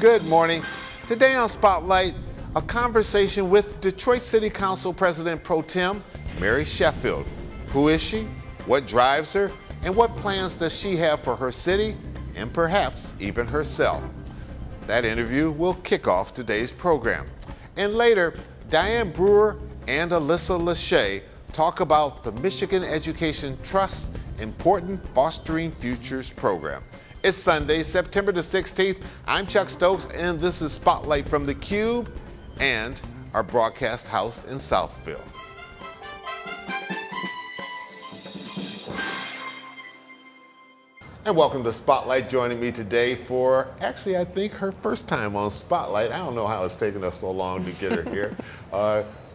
Good morning. Today on Spotlight, a conversation with Detroit City Council President Pro Tem Mary Sheffield. Who is she? What drives her? And what plans does she have for her city and perhaps even herself? That interview will kick off today's program. And later, Diane Brewer and Alyssa Lachey talk about the Michigan Education Trust's important Fostering Futures program. It's Sunday, September the 16th. I'm Chuck Stokes, and this is Spotlight from theCUBE and our broadcast house in Southville. And welcome to Spotlight. Joining me today for, actually, I think her first time on Spotlight. I don't know how it's taken us so long to get her here.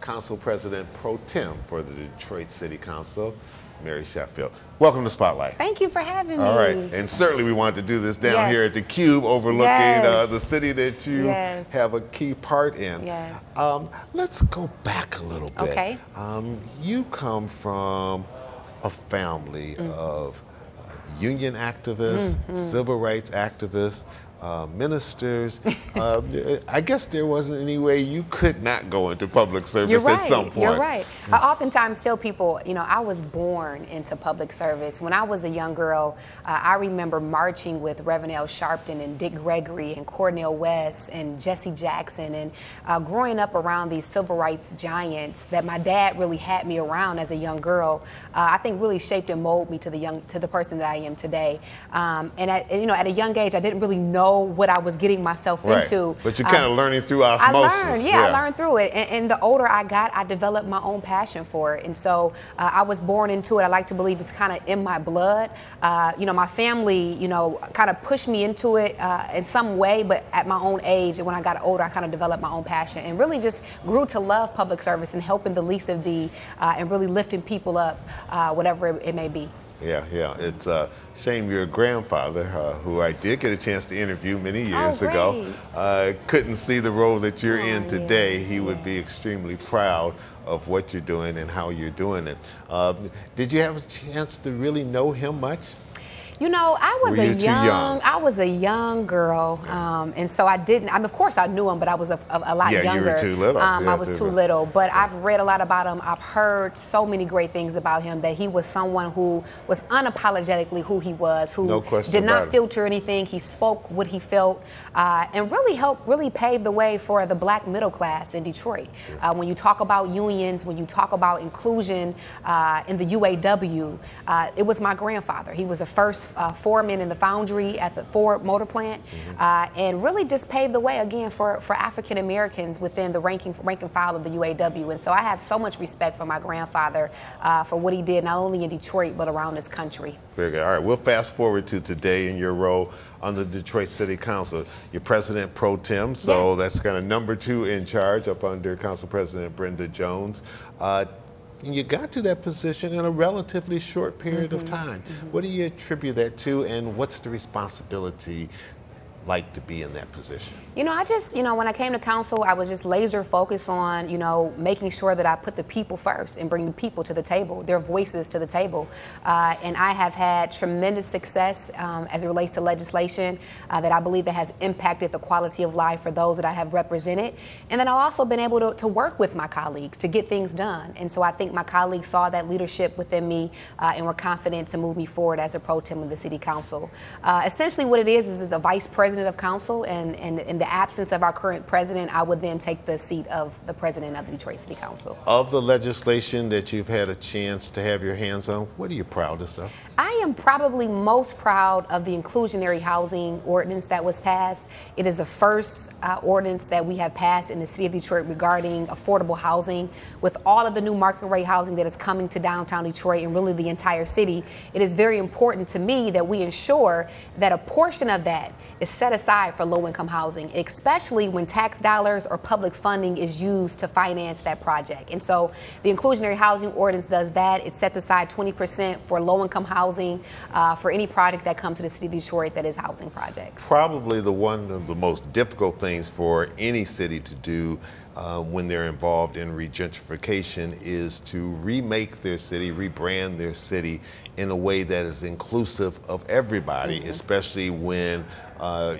Council President Pro Tem for the Detroit City Council, Mary Sheffield. Welcome to Spotlight. Thank you for having me. All right, and certainly we wanted to do this down here at theCUBE overlooking the city that you have a key part in. Let's go back a little bit. Okay. You come from a family of union activists, civil rights activists, ministers. I guess there wasn't any way you could not go into public service at some point. You're right. I oftentimes tell people, you know, I was born into public service. When I was a young girl, I remember marching with Reverend L. Sharpton and Dick Gregory and Cornel West and Jesse Jackson, and growing up around these civil rights giants that my dad really had me around as a young girl, I think really shaped and molded me to the person that I am today. And at a young age, I didn't really know what I was getting myself into. But you're kind of learning through osmosis. I learned through it. And the older I got, I developed my own passion for it. And so I was born into it. I like to believe it's kind of in my blood. My family, kind of pushed me into it in some way, but at my own age, when I got older, I kind of developed my own passion and really just grew to love public service and helping the least of thee and really lifting people up, whatever it may be. Yeah. It's a shame your grandfather, who I did get a chance to interview many years ago, couldn't see the role that you're in today. He would be extremely proud of what you're doing and how you're doing it. Did you have a chance to really know him much? You know, I was a young girl, and so I didn't. Of course, I knew him, but I was a lot younger. You were too little. I was too little, but I've read a lot about him. I've heard so many great things about him. That he was someone who was unapologetically who he was, who did not filter anything. He spoke what he felt, and really helped pave the way for the black middle class in Detroit. When you talk about unions, when you talk about inclusion in the UAW, it was my grandfather. He was the first foreman in the foundry at the Ford motor plant, and really just paved the way again for African Americans within the rank and file of the UAW. And so I have so much respect for my grandfather for what he did not only in Detroit but around this country. Very good. All right, we'll fast forward to today in your role on the Detroit City Council. You're President Pro Tem, so that's kind of number 2 in charge up under Council President Brenda Jones. And you got to that position in a relatively short period of time. What do you attribute that to, and what's the responsibility like to be in that position? When I came to council, I was just laser focused on, making sure that I put the people first and bring the people to the table, their voices to the table. And I have had tremendous success as it relates to legislation that I believe that has impacted the quality of life for those that I have represented. And then I've also been able to work with my colleagues to get things done. And so I think my colleagues saw that leadership within me and were confident to move me forward as a pro tem of the city council. Essentially what it is the vice president of council, and in the absence of our current president, I would then take the seat of the president of the Detroit City Council. Of the legislation that you've had a chance to have your hands on, what are you proudest of? I am probably most proud of the inclusionary housing ordinance that was passed. It is the first ordinance that we have passed in the city of Detroit regarding affordable housing. With all of the new market rate housing that is coming to downtown Detroit and really the entire city, it is very important to me that we ensure that a portion of that is set aside for low-income housing, especially when tax dollars or public funding is used to finance that project. And so the inclusionary housing ordinance does that. It sets aside 20% for low-income housing for any project that comes to the city of Detroit that is housing projects. Probably one of the most difficult things for any city to do when they're involved in regentrification is to remake their city, rebrand their city in a way that is inclusive of everybody, especially when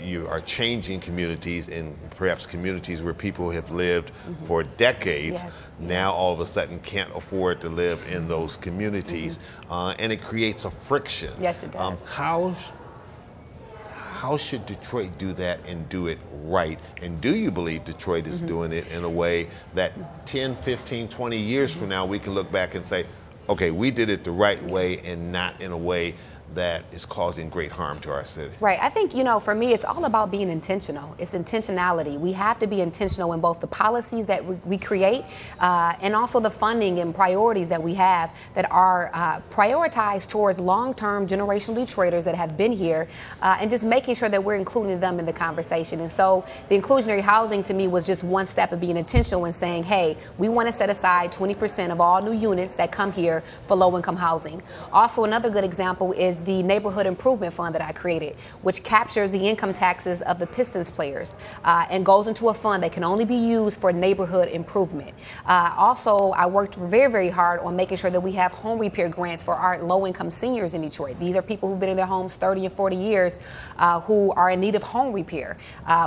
you are changing communities, and perhaps communities where people have lived for decades now all of a sudden can't afford to live in those communities, and it creates a friction. Yes, it does. How should Detroit do that and do it right? And do you believe Detroit is doing it in a way that 10, 15, 20 years from now we can look back and say, okay, we did it the right way and not in a way that is causing great harm to our city? Right. I think, you know, for me, it's all about being intentional. It's intentionality. We have to be intentional in both the policies that we create and also the funding and priorities that we have that are prioritized towards long-term generational Detroiters that have been here, and just making sure that we're including them in the conversation. And so the inclusionary housing to me was just one step of being intentional and saying, hey, we want to set aside 20% of all new units that come here for low-income housing. Also, another good example is the Neighborhood Improvement Fund that I created, which captures the income taxes of the Pistons players and goes into a fund that can only be used for neighborhood improvement. Also, I worked very, very hard on making sure that we have home repair grants for our low-income seniors in Detroit. These are people who've been in their homes 30 and 40 years who are in need of home repair,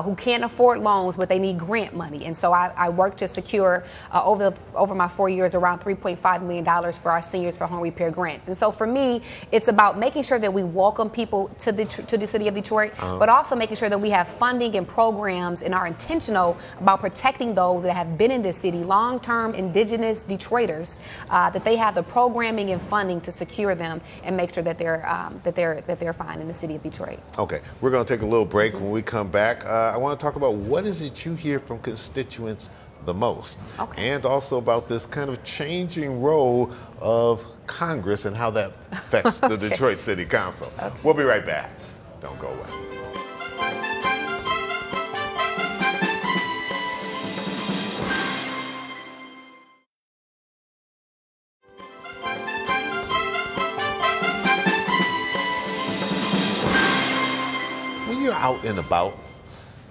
who can't afford loans, but they need grant money. And so I worked to secure over my 4 years around $3.5 million for our seniors for home repair grants. And so for me, it's about making sure that we welcome people to the city of Detroit, but also making sure that we have funding and programs and are intentional about protecting those that have been in this city, long-term indigenous Detroiters, that they have the programming and funding to secure them and make sure that they're fine in the city of Detroit. Okay, we're going to take a little break. When we come back, I want to talk about what is it you hear from constituents the most, and also about this kind of changing role of Congress and how that affects the Detroit City Council. We'll be right back. Don't go away. When you're out and about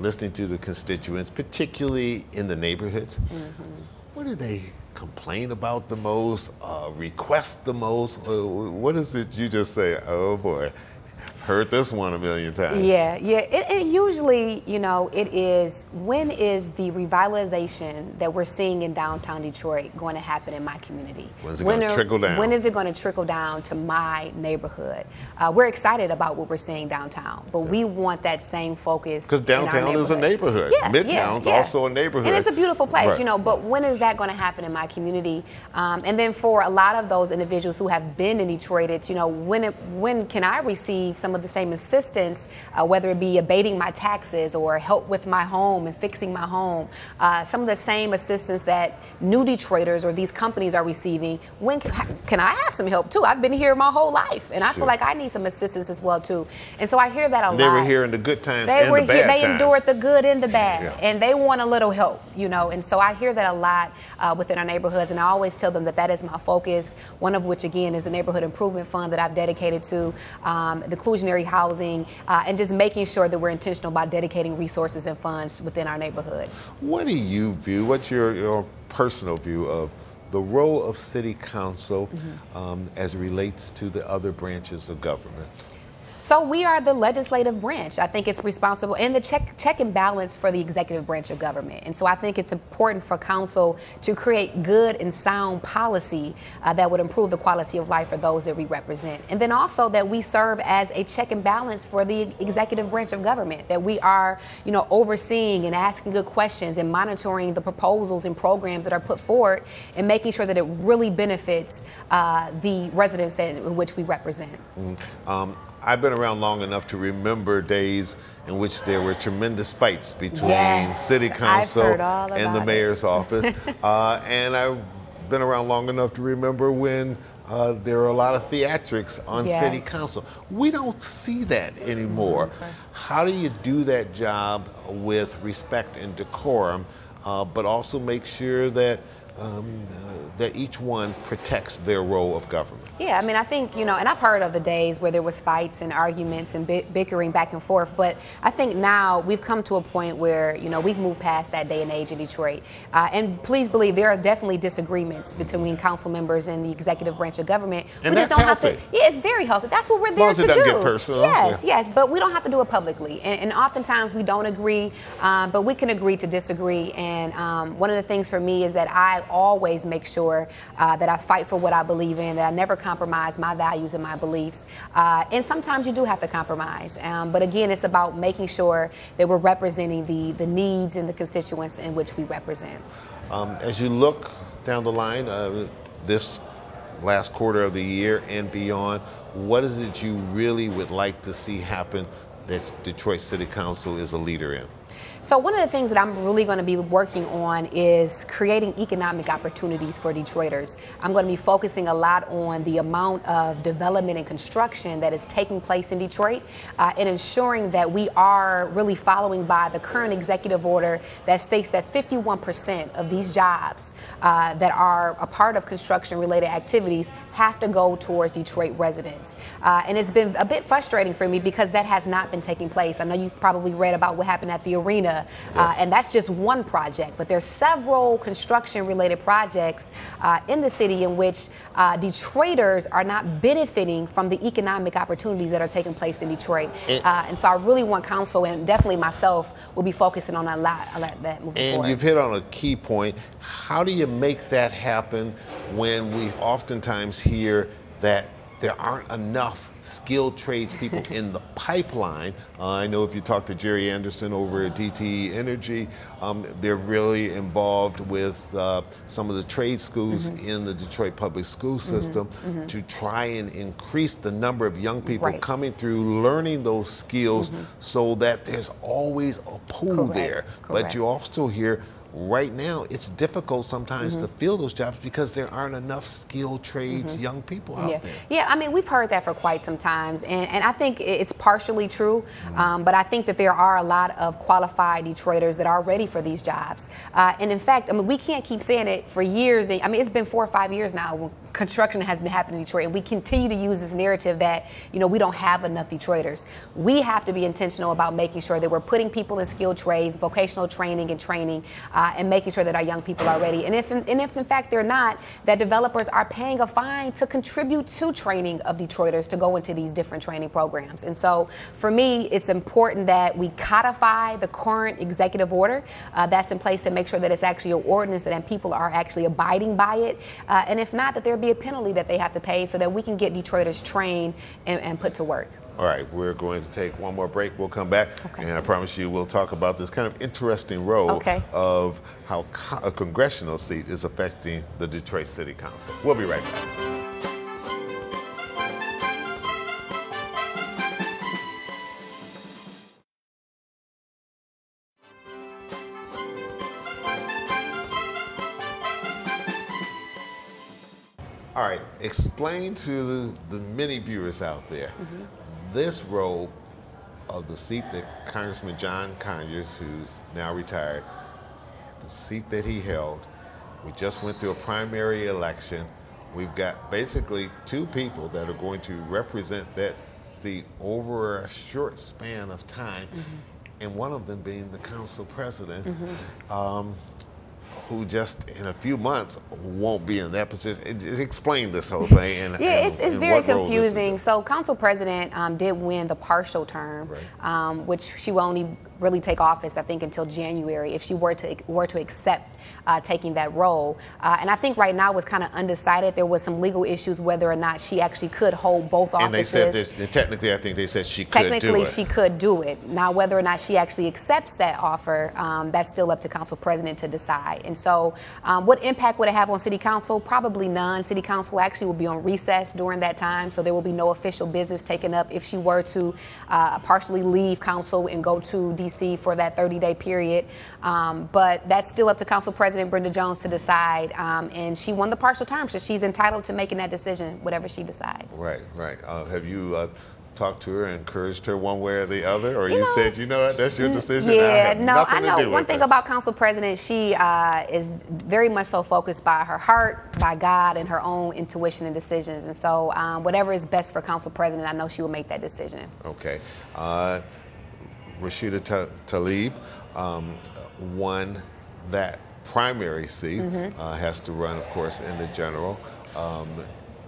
listening to the constituents, particularly in the neighborhoods, what do they complain about the most, request the most? What is it you just say, oh boy, heard this one a million times? Yeah. It usually, you know, it is, when is the revitalization that we're seeing in downtown Detroit going to happen in my community? When's it going to trickle down? When is it going to trickle down to my neighborhood? We're excited about what we're seeing downtown, but we want that same focus. Because downtown is a neighborhood. Midtown's also a neighborhood. And it's a beautiful place, you know, but when is that going to happen in my community? And then for a lot of those individuals who have been in Detroit, it's, you know, when can I receive some of the same assistance, whether it be abating my taxes or help with my home and fixing my home, some of the same assistance that new Detroiters or these companies are receiving. When can I have some help too? I've been here my whole life, and I feel like I need some assistance as well too. And so I hear that a lot. They were here in the good times and the bad times. They endured the good and the bad, and they want a little help, you know. And so I hear that a lot within our neighborhoods, and I always tell them that that is my focus. One of which, again, is the Neighborhood Improvement Fund that I've dedicated to the inclusionary housing, and just making sure that we're intentional about dedicating resources and funds within our neighborhoods. What do you view, what's your personal view of the role of City Council as it relates to the other branches of government? So we are the legislative branch. I think it's responsible, and the check and balance for the executive branch of government. And so I think it's important for council to create good and sound policy that would improve the quality of life for those that we represent. And then also that we serve as a check and balance for the executive branch of government, that we are, you know, overseeing and asking good questions and monitoring the proposals and programs that are put forward and making sure that it really benefits the residents in which we represent. I've been around long enough to remember days in which there were tremendous fights between City Council and the mayor's office. And I've been around long enough to remember when there were a lot of theatrics on City Council. We don't see that anymore. How do you do that job with respect and decorum, but also make sure that that each one protects their role of government? Yeah, I mean, I think, you know, and I've heard of the days where there was fights and arguments and bickering back and forth, but I think now we've come to a point where, you know, we've moved past that day and age in Detroit. And please believe there are definitely disagreements between council members and the executive branch of government. And that's healthy. Yeah, it's very healthy. That's what we're there to do. As long as it doesn't get personal. Yes, yes, but we don't have to do it publicly. And oftentimes we don't agree, but we can agree to disagree. And one of the things for me is that I always make sure that I fight for what I believe in, that I never compromise my values and my beliefs. And sometimes you do have to compromise. But again, it's about making sure that we're representing the needs and the constituents in which we represent. As you look down the line, this last quarter of the year and beyond, what is it you really would like to see happen that Detroit City Council is a leader in? So one of the things that I'm really going to be working on is creating economic opportunities for Detroiters. I'm going to be focusing a lot on the amount of development and construction that is taking place in Detroit and ensuring that we are really following by the current executive order that states that 51% of these jobs that are a part of construction-related activities have to go towards Detroit residents. And it's been a bit frustrating for me because that has not been taking place. I know you've probably read about what happened at the arena. And that's just one project, but there's several construction-related projects in the city in which Detroiters are not benefiting from the economic opportunities that are taking place in Detroit. And so I really want council, and definitely myself, will be focusing on a lot of that moving forward. And you've hit on a key point. How do you make that happen when we oftentimes hear that there aren't enough skilled tradespeople in the pipeline? I know if you talk to Jerry Anderson over at DTE Energy, they're really involved with some of the trade schools in the Detroit public school system to try and increase the number of young people coming through, learning those skills so that there's always a pool there. But you also hear right now, it's difficult sometimes to fill those jobs because there aren't enough skilled trades, young people out there. Yeah, I mean, we've heard that for quite some time, and I think it's partially true, but I think that there are a lot of qualified Detroiters that are ready for these jobs. And in fact, I mean, we can't keep saying it for years. I mean, it's been 4 or 5 years now when construction has been happening in Detroit, and we continue to use this narrative that, you know, we don't have enough Detroiters. We have to be intentional about making sure that we're putting people in skilled trades, vocational training and training, and making sure that our young people are ready. And if in fact they're not, that developers are paying a fine to contribute to training of Detroiters to go into these different training programs. And so for me, it's important that we codify the current executive order that's in place to make sure that it's actually an ordinance and people are actually abiding by it. And if not, that there be a penalty that they have to pay so that we can get Detroiters trained and put to work. All right, we're going to take one more break. We'll come back, and I promise you we'll talk about this kind of interesting role of how a congressional seat is affecting the Detroit City Council. We'll be right back. All right, explain to the many viewers out there this role of the seat that Congressman John Conyers, who's now retired, the seat that he held. We just went through a primary election. We've got basically 2 people that are going to represent that seat over a short span of time, and one of them being the council president. Who just in a few months won't be in that position. Explain this whole thing. And, it's very confusing. So council president did win the partial term, which she will only really take office, I think, until January if she were to accept taking that role. And I think right now was kind of undecided. There was some legal issues whether or not she actually could hold both offices. And they said that, technically, I think they said she could do it. Technically, she could do it. Now, whether or not she actually accepts that offer, that's still up to council president to decide. And so what impact would it have on city council? Probably none. City council actually will be on recess during that time, so there will be no official business taken up if she were to partially leave council and go to DC for that 30-day period. But that's still up to council president Brenda Jones to decide. And she won the partial term, so she's entitled to making that decision, whatever she decides. Right, right. Have you talked to her and encouraged her one way or the other, or you said, you know what, that's your decision? Yeah, no, I know one thing about Council President, she is very much so focused by her heart, by God, and her own intuition and decisions. And so whatever is best for Council President, I know she will make that decision. Okay. Rashida Tlaib won that primary seat, has to run, of course, in the general.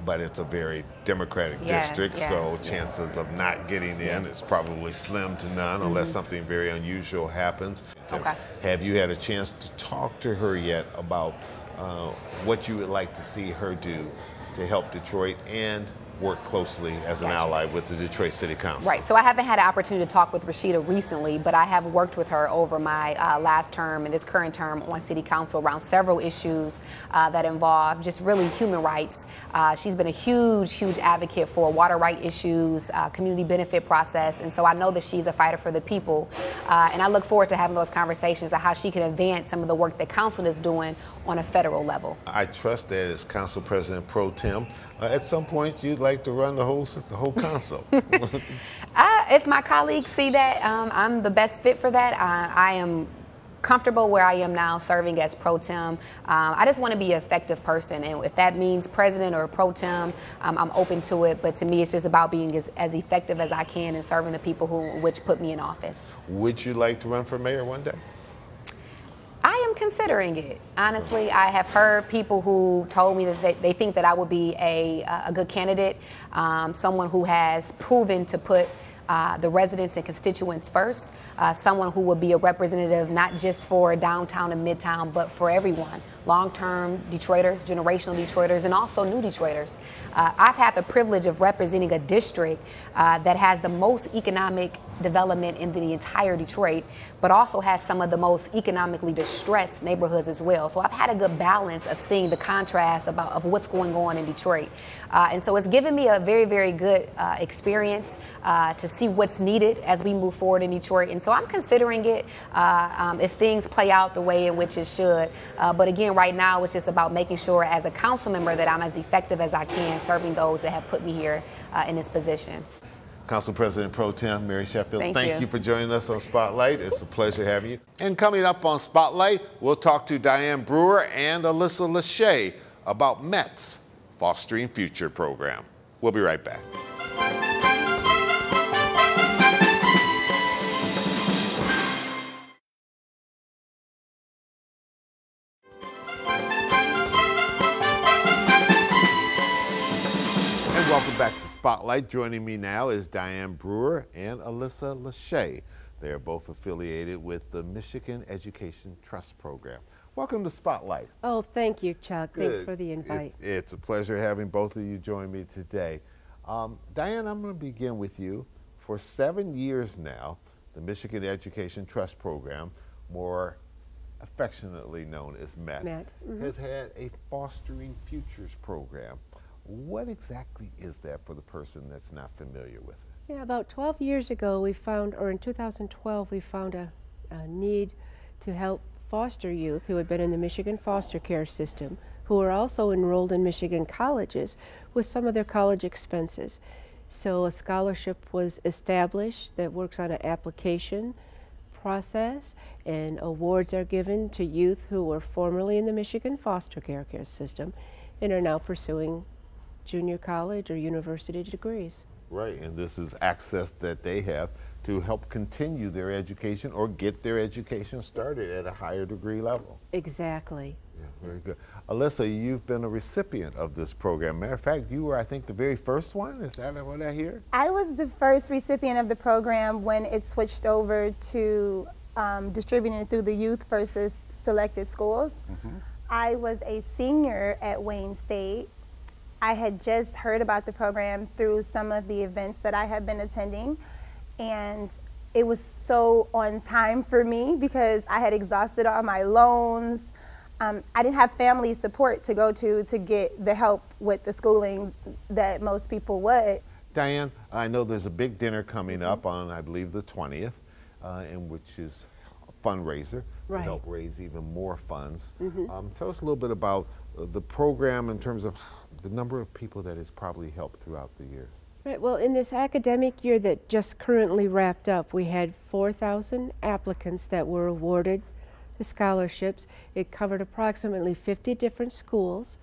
But it's a very Democratic district, so chances of not getting in is probably slim to none unless something very unusual happens. Okay. Have you had a chance to talk to her yet about what you would like to see her do to help Detroit and work closely as an ally with the Detroit City Council? Right, so I haven't had an opportunity to talk with Rashida recently, but I have worked with her over my last term and this current term on City Council around several issues that involve just really human rights. She's been a huge advocate for water right issues, community benefit process, and so I know that she's a fighter for the people. And I look forward to having those conversations on how she can advance some of the work that Council is doing on a federal level. I trust that as Council President Pro Tem, at some point you'd like to run the whole council. If my colleagues see that I'm the best fit for that, I am comfortable where I am now serving as pro tem. I just want to be an effective person, and if that means president or pro tem, I'm open to it, but to me it's just about being as effective as I can and serving the people which put me in office. Would you like to run for mayor one day? I am considering it. Honestly, I have heard people who told me that they think that I would be a good candidate, someone who has proven to put the residents and constituents first, someone who will be a representative not just for downtown and midtown, but for everyone, long-term Detroiters, generational Detroiters, and also new Detroiters. I've had the privilege of representing a district that has the most economic development in the entire Detroit, but also has some of the most economically distressed neighborhoods as well. So I've had a good balance of seeing the contrast of what's going on in Detroit. And so it's given me a very good experience to see what's needed as we move forward in Detroit. And so I'm considering it if things play out the way in which it should. But again, right now it's just about making sure as a council member that I'm as effective as I can serving those that have put me here in this position. Council President Pro Tem Mary Sheffield, thank you for joining us on Spotlight. It's a pleasure having you. And coming up on Spotlight, we'll talk to Diane Brewer and Alyssa Lachey about MET's Fostering Future program. We'll be right back. And welcome back to Spotlight. Joining me now is Diane Brewer and Alyssa Lachey. They are both affiliated with the Michigan Education Trust Program. Welcome to Spotlight. Oh, thank you, Chuck. Good. Thanks for the invite. It's a pleasure having both of you join me today. Diane, I'm going to begin with you. For 7 years now, the Michigan Education Trust Program, more affectionately known as MET, has had a Fostering Futures program. What exactly is that for the person that's not familiar with it? Yeah, about 12 years ago we found, or in 2012, we found a need to help foster youth who had been in the Michigan foster care system, who were also enrolled in Michigan colleges, with some of their college expenses. So a scholarship was established that works on an application process, and awards are given to youth who were formerly in the Michigan foster care system and are now pursuing junior college or university degrees. Right, and this is access that they have to help continue their education or get their education started at a higher degree level. Exactly. Yeah, very good. Alyssa, you've been a recipient of this program. Matter of fact, you were, I think, the very first one. Is that what I hear? I was the first recipient of the program when it switched over to distributing it through the youth versus selected schools. I was a senior at Wayne State. I had just heard about the program through some of the events that I had been attending, and it was so on time for me because I had exhausted all my loans. I didn't have family support to go to get the help with the schooling that most people would. Diane, I know there's a big dinner coming up on, I believe, the 20th, in which is a fundraiser to help raise even more funds. Tell us a little bit about the program in terms of the number of people that it's probably helped throughout the years. Right, well, in this academic year that just currently wrapped up, we had 4,000 applicants that were awarded the scholarships. It covered approximately 50 different schools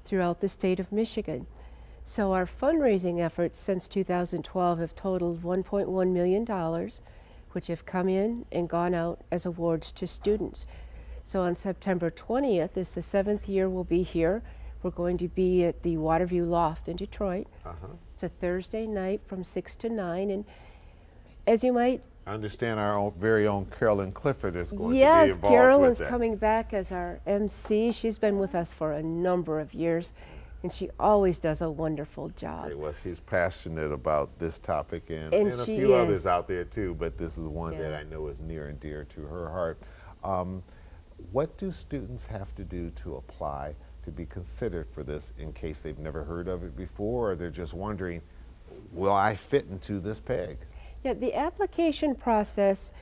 throughout the state of Michigan. So our fundraising efforts since 2012 have totaled $1.1 million, which have come in and gone out as awards to students. So on September 20th is the 7th year we'll be here. We're going to be at the Waterview Loft in Detroit. It's a Thursday night from 6 to 9, and as you might I understand our very own Carolyn Clifford is going to be Yes, involved Carolyn's with that. coming back as our MC. She's been with us for a number of years, and she always does a wonderful job. Okay, well, she's passionate about this topic and a she few is. others out there too, but this is one Yeah. that I know is near and dear to her heart. What do students have to do to apply to be considered for this in case they've never heard of it before, or they're just wondering, will I fit into this peg? Yeah, the application process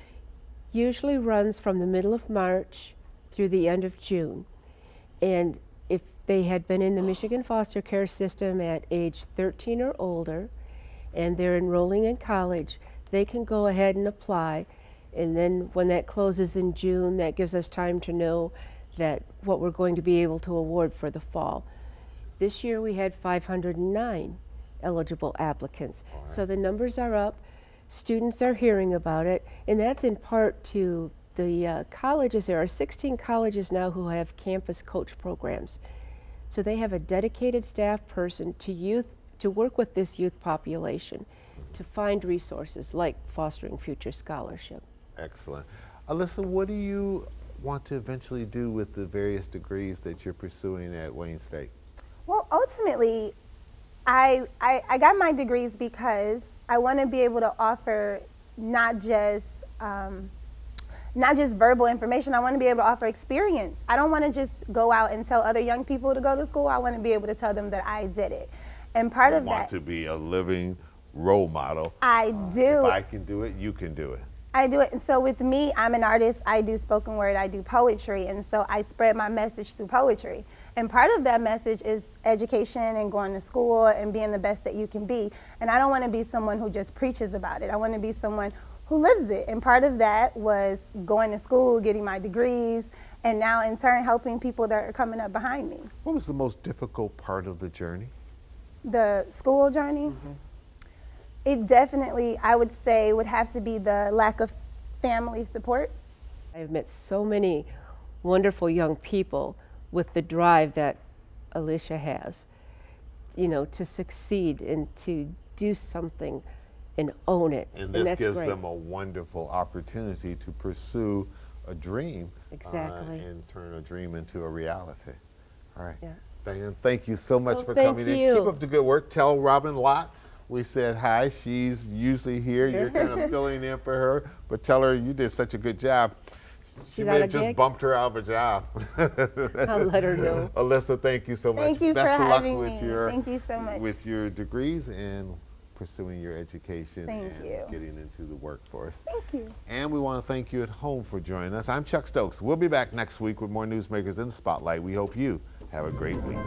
usually runs from the middle of March through the end of June. And if they had been in the Michigan foster care system at age 13 or older, and they're enrolling in college, they can go ahead and apply. And then when that closes in June, that gives us time to know that what we're going to be able to award for the fall. This year we had 509 eligible applicants. Right. So the numbers are up. Students are hearing about it, and that's in part to the colleges. There are 16 colleges now who have campus coach programs. So they have a dedicated staff person to work with this youth population to find resources like Fostering Future Scholarship. Excellent. Alyssa, what do you want to eventually do with the various degrees that you're pursuing at Wayne State? Well, ultimately, I got my degrees because I want to be able to offer not just verbal information. I want to be able to offer experience. I don't want to just go out and tell other young people to go to school. I want to be able to tell them that I did it. And part of that, want to be a living role model. I do. If I can do it, you can do it. I do it. And so with me, I'm an artist. I do spoken word. I do poetry. And so I spread my message through poetry. And part of that message is education and going to school and being the best that you can be. And I don't want to be someone who just preaches about it. I want to be someone who lives it. And part of that was going to school, getting my degrees, and now in turn helping people that are coming up behind me. What was the most difficult part of the journey? The school journey? It definitely, I would say, would have to be the lack of family support. I've met so many wonderful young people with the drive that Alicia has, you know, to succeed and to do something and own it. And this that's gives great. them a wonderful opportunity to pursue a dream. Exactly. And turn a dream into a reality. All right. Yeah. Diane, thank you so much Well, for thank coming you. in. Keep up the good work. Tell Robin Lott we said hi. She's usually here. You're kind of filling in for her, but tell her you did such a good job. She may have just bumped her out of a job. I'll let her know. Alyssa, thank you so much. Thank you Best for of luck having with me. your Thank you so much. with your degrees and pursuing your education Thank and you. getting into the workforce. Thank you. And we want to thank you at home for joining us. I'm Chuck Stokes. We'll be back next week with more Newsmakers in the Spotlight. We hope you have a great week.